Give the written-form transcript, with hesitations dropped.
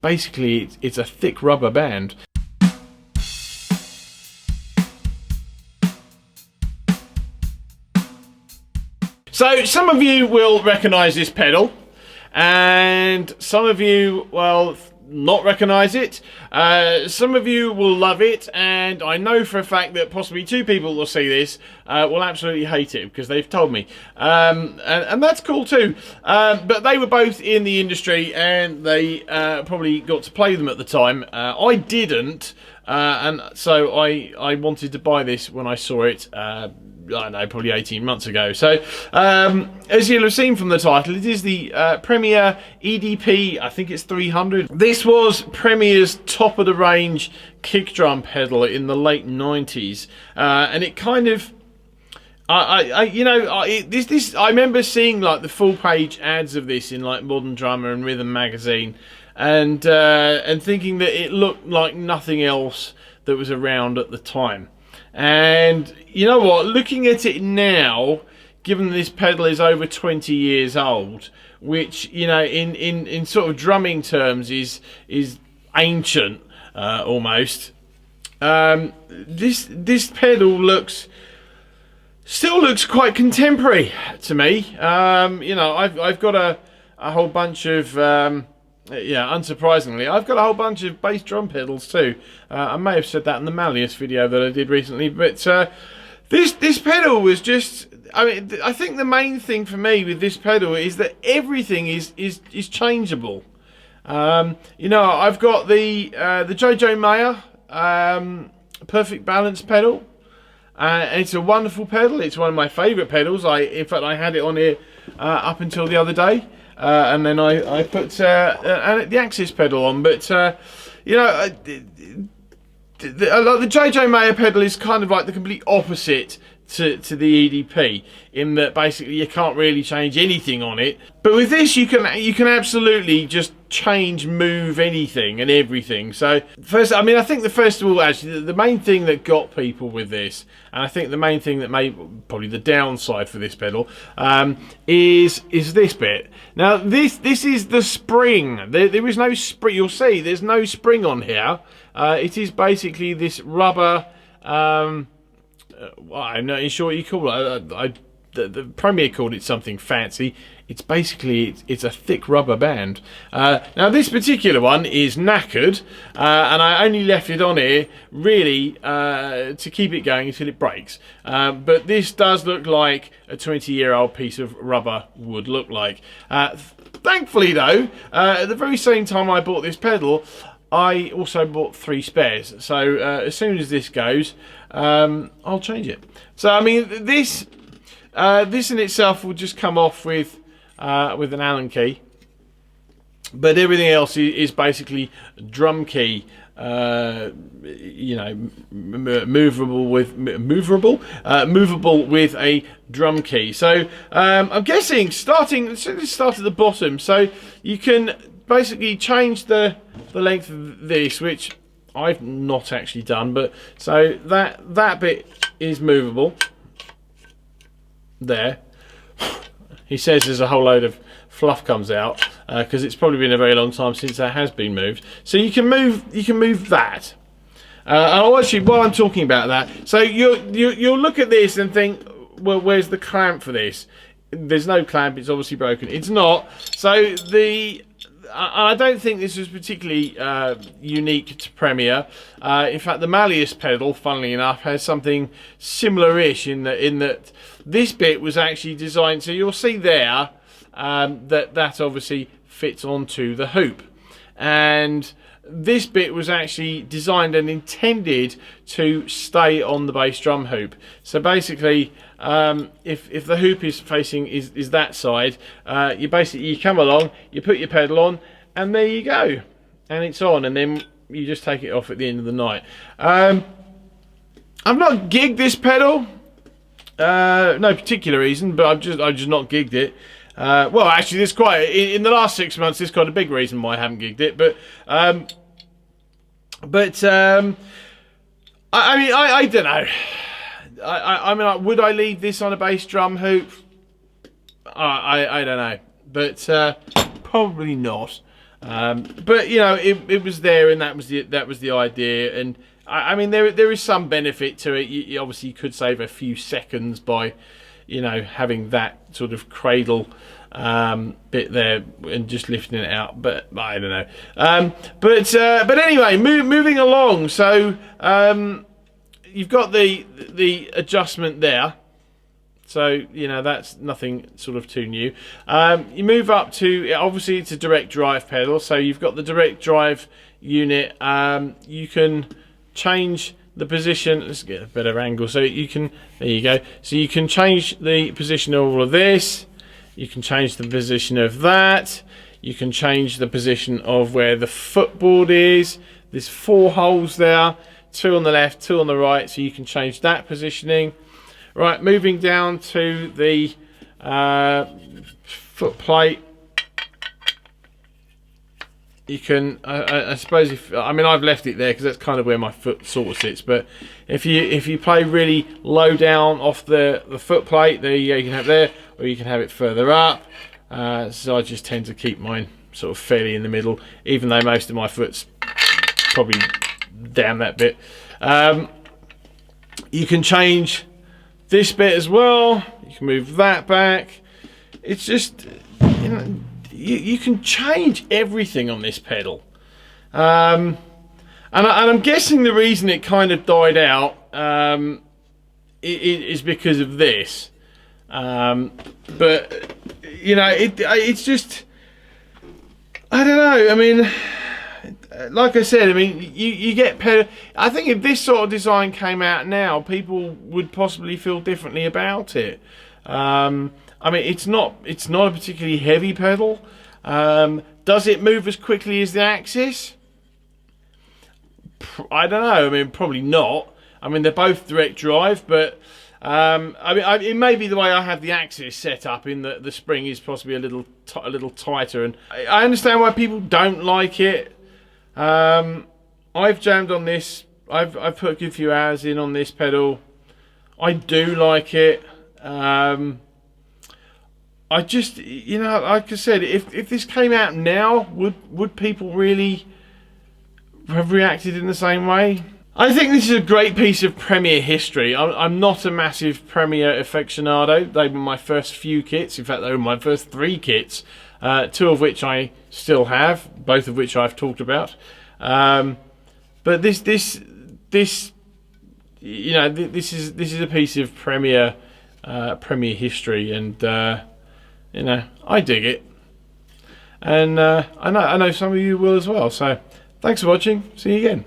basically it's a thick rubber band. So some of you will recognise this pedal, and some of you, well, not recognise it. Some of you will love it, and I know for a fact that possibly 2 people will see this will absolutely hate it because they've told me, and that's cool too. But they were both in the industry, and they probably got to play them at the time. I didn't, and so I wanted to buy this when I saw it. I don't know, probably 18 months ago. So, as you'll have seen from the title, it is the Premier EDP, I think it's 300. This was Premier's top-of-the-range kick drum pedal in the late 90s. And it kind of... I remember seeing like the full-page ads of this in like Modern Drummer and Rhythm magazine, and thinking that it looked like nothing else that was around at the time. And you know what, looking at it now, given this pedal is over 20 years old, which, you know, in sort of drumming terms is ancient, almost, this pedal still looks quite contemporary to me. You know, I've got a whole bunch of yeah, unsurprisingly, I've got a whole bunch of bass drum pedals too. I may have said that in the Malleus video that I did recently, but this pedal was just... I mean, I think the main thing for me with this pedal is that everything is changeable. You know, I've got the Jojo Mayer Perfect Balance pedal. And it's a wonderful pedal. It's one of my favourite pedals. In fact, I had it on here up until the other day. And then I put the Axis pedal on, but you know, the JJ Mayer pedal is kind of like the complete opposite to the EDP, in that basically you can't really change anything on it. But with this, you can absolutely just change, move anything and everything. So first, I mean, I think first of all, actually, the main thing that got people with this, and I think the main thing that made probably the downside for this pedal, is this bit. Now this is the spring. There is no spring. You'll see there's no spring on here. It is basically this rubber. Well, I'm not sure what you call it. The Premier called it something fancy. It's basically it's a thick rubber band. Now this particular one is knackered, and I only left it on here really to keep it going until it breaks. But this does look like a 20-year-old piece of rubber would look like. Thankfully, though, at the very same time I bought this pedal, I also bought 3 spares. So as soon as this goes, I'll change it. So I mean, this in itself will just come off with an Allen key, but everything else is basically drum key. You know, movable with a drum key. So I'm guessing let's start at the bottom. So you can basically change the length of this, which I've not actually done, but so that bit is movable. There, he says there's a whole load of fluff comes out because it's probably been a very long time since that has been moved. So you can move that. And actually, while I'm talking about that, so you'll look at this and think, well, where's the clamp for this? There's no clamp. It's obviously broken. It's not. So I don't think this was particularly unique to Premier. In fact, the Malleus pedal, funnily enough, has something similar-ish in that this bit was actually designed. So you'll see there that obviously fits onto the hoop, and this bit was actually designed and intended to stay on the bass drum hoop. So basically, if the hoop is facing is that side, you come along, you put your pedal on, and there you go, and it's on, and then you just take it off at the end of the night. I've not gigged this pedal, no particular reason, but I've just not gigged it. Well, actually, there's quite in the last 6 months. There's quite a big reason why I haven't gigged it, but I mean, I don't know. I mean, like, would I leave this on a bass drum hoop? I don't know, but probably not. But you know, it was there, and that was the idea. And I mean, there is some benefit to it. You obviously could save a few seconds by, you know, having that sort of cradle bit there and just lifting it out. But I don't know. But anyway, moving along. So you've got the adjustment there. So, you know, that's nothing sort of too new. You move up to, obviously it's a direct drive pedal, so you've got the direct drive unit. You can change the position. Let's get a better angle. So you can, there you go. So you can change the position of all of this. You can change the position of that. You can change the position of where the footboard is. There's 4 holes there, 2 on the left, 2 on the right, so you can change that positioning. Right, moving down to the foot plate. You can, I suppose, I've left it there because that's kind of where my foot sort of sits. But if you play really low down off the foot plate, there you go, you can have it there, or you can have it further up. So I just tend to keep mine sort of fairly in the middle, even though most of my foot's probably down that bit. You can change this bit as well. You can move that back. It's just, you know, you can change everything on this pedal. And I'm guessing the reason it kind of died out is because of this. But you know, it's just, I don't know. I mean, like I said, I mean, you get pedal. I think if this sort of design came out now, people would possibly feel differently about it. I mean, it's not a particularly heavy pedal. Does it move as quickly as the Axis? I don't know. I mean, probably not. I mean, they're both direct drive, but I mean, it may be the way I have the Axis set up, in that the spring is possibly a little tighter, and I understand why people don't like it. I've jammed on this. I've put a good few hours in on this pedal. I do like it. I just, you know, like I said, if this came out now, would people really have reacted in the same way? I think this is a great piece of Premier history. I'm not a massive Premier aficionado. They were my first few kits. In fact, they were my first 3 kits. 2 of which I still have, both of which I've talked about. But this, you know, this is a piece of Premier history, and you know, I dig it, and I know some of you will as well. So, thanks for watching. See you again.